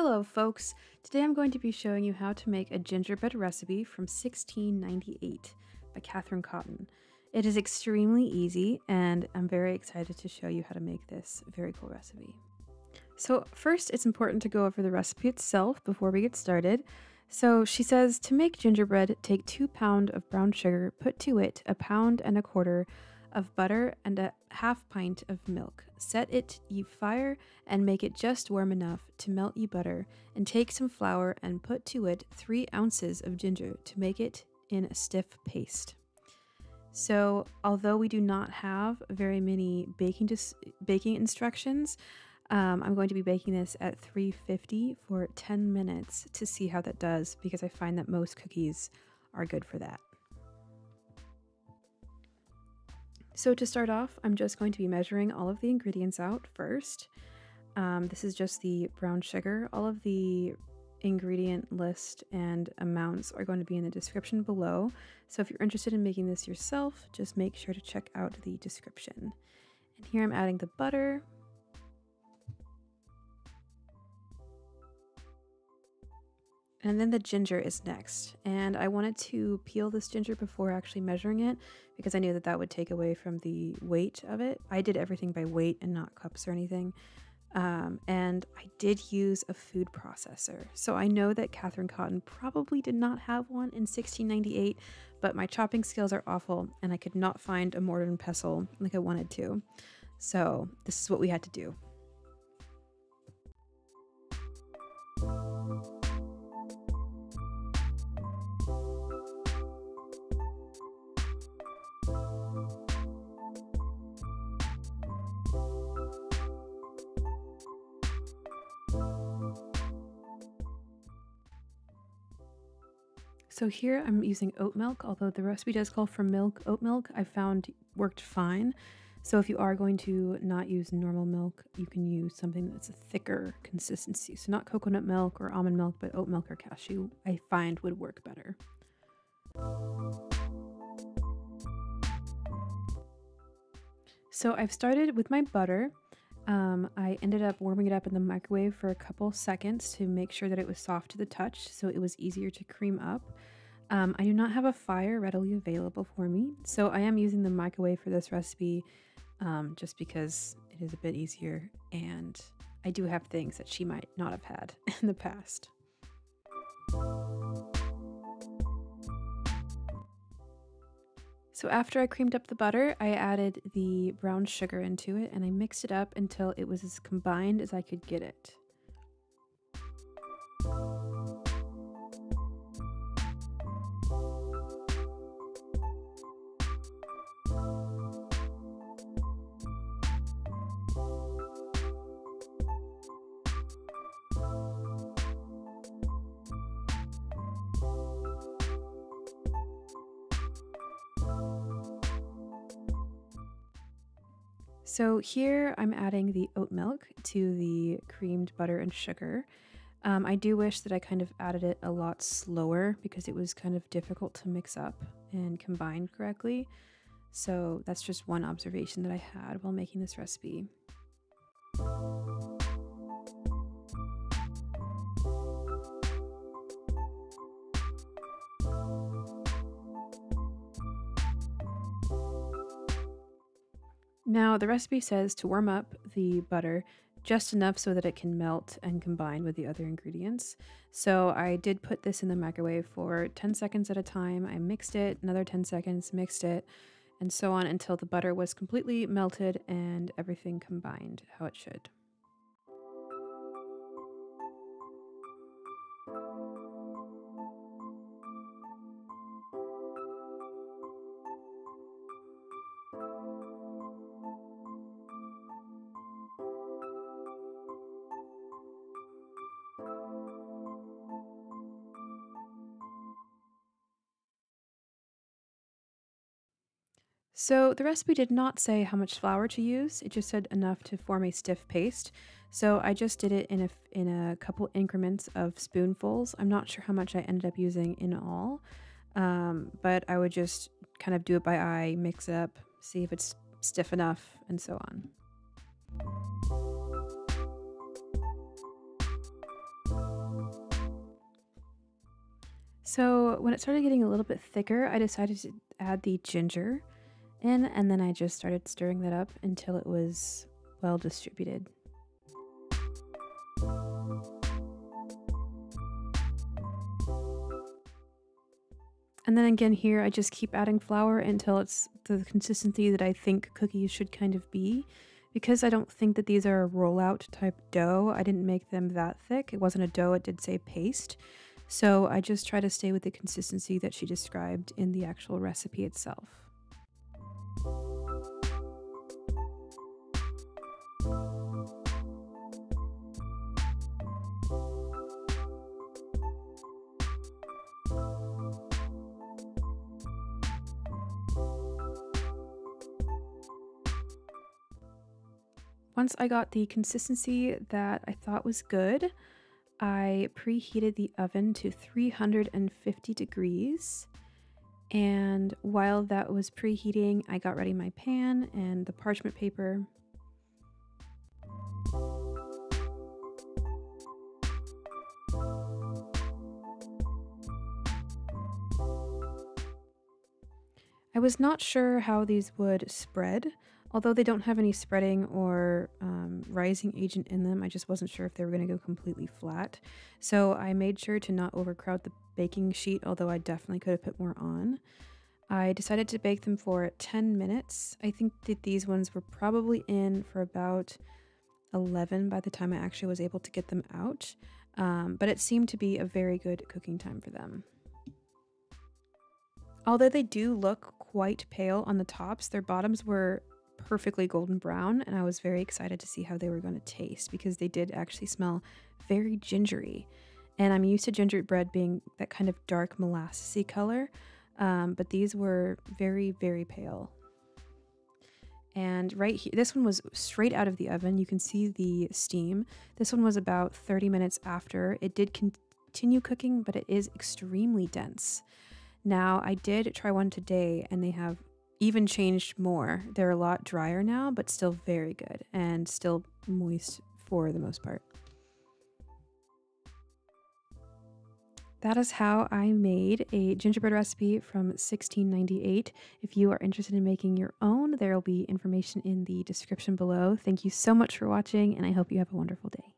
Hello folks, today I'm going to be showing you how to make a gingerbread recipe from 1698 by Catharine Cotton. It is extremely easy and I'm very excited to show you how to make this very cool recipe. So first it's important to go over the recipe itself before we get started. So she says to make gingerbread, take 2 pounds of brown sugar, put to it 1 1/4 pounds of butter and a half pint of milk. Set it ye fire and make it just warm enough to melt ye butter, and take some flour and put to it 3 ounces of ginger to make it in a stiff paste. So although we do not have very many baking instructions, I'm going to be baking this at 350 for 10 minutes to see how that does, because I find that most cookies are good for that. So to start off, I'm just going to be measuring all of the ingredients out first. This is just the brown sugar. All of the ingredient list and amounts are going to be in the description below. So if you're interested in making this yourself, just make sure to check out the description. And here I'm adding the butter. And then the ginger is next. And I wanted to peel this ginger before actually measuring it because I knew that that would take away from the weight of it. I did everything by weight and not cups or anything. And I did use a food processor. So I know that Catharine Cotton probably did not have one in 1698, but my chopping skills are awful and I could not find a mortar and pestle like I wanted to. So this is what we had to do. So here I'm using oat milk, although the recipe does call for milk. Oat milk I found worked fine. So if you are going to not use normal milk, you can use something that's a thicker consistency. So not coconut milk or almond milk, but oat milk or cashew I find would work better. So I've started with my butter. I ended up warming it up in the microwave for a couple seconds to make sure that it was soft to the touch, so it was easier to cream up. I do not have a fire readily available for me, so I am using the microwave for this recipe just because it is a bit easier, and I do have things that she might not have had in the past. So after I creamed up the butter, I added the brown sugar into it and I mixed it up until it was as combined as I could get it. So here I'm adding the oat milk to the creamed butter and sugar. I do wish that I kind of added it a lot slower because it was kind of difficult to mix up and combine correctly. So that's just one observation that I had while making this recipe. Now, the recipe says to warm up the butter just enough so that it can melt and combine with the other ingredients. So I did put this in the microwave for 10 seconds at a time. I mixed it, another 10 seconds, mixed it, and so on until the butter was completely melted and everything combined how it should. So the recipe did not say how much flour to use. It just said enough to form a stiff paste. So I just did it in a couple increments of spoonfuls. I'm not sure how much I ended up using in all, but I would just kind of do it by eye, mix it up, see if it's stiff enough, and so on. So when it started getting a little bit thicker, I decided to add the ginger in, and then I just started stirring that up until it was well distributed. And then again here, I just keep adding flour until it's the consistency that I think cookies should kind of be. Because I don't think that these are a rollout type dough, I didn't make them that thick. It wasn't a dough, it did say paste. So I just try to stay with the consistency that she described in the actual recipe itself. Once I got the consistency that I thought was good, I preheated the oven to 350 degrees. And while that was preheating, I got ready my pan and the parchment paper. I was not sure how these would spread. Although they don't have any spreading or rising agent in them, I just wasn't sure if they were going to go completely flat. So I made sure to not overcrowd the baking sheet, although I definitely could have put more on. I decided to bake them for 10 minutes. I think that these ones were probably in for about 11 by the time I actually was able to get them out. But it seemed to be a very good cooking time for them. Although they do look quite pale on the tops, their bottoms were perfectly golden brown, and I was very excited to see how they were going to taste because they did actually smell very gingery. And I'm used to gingerbread being that kind of dark molassesy color, but these were very, very pale. And right here, this one was straight out of the oven. You can see the steam. This one was about 30 minutes after. It did continue cooking, but it is extremely dense. Now, I did try one today, and they have even changed more. They're a lot drier now, but still very good and still moist for the most part. That is how I made a gingerbread recipe from 1698. If you are interested in making your own, there will be information in the description below. Thank you so much for watching, and I hope you have a wonderful day.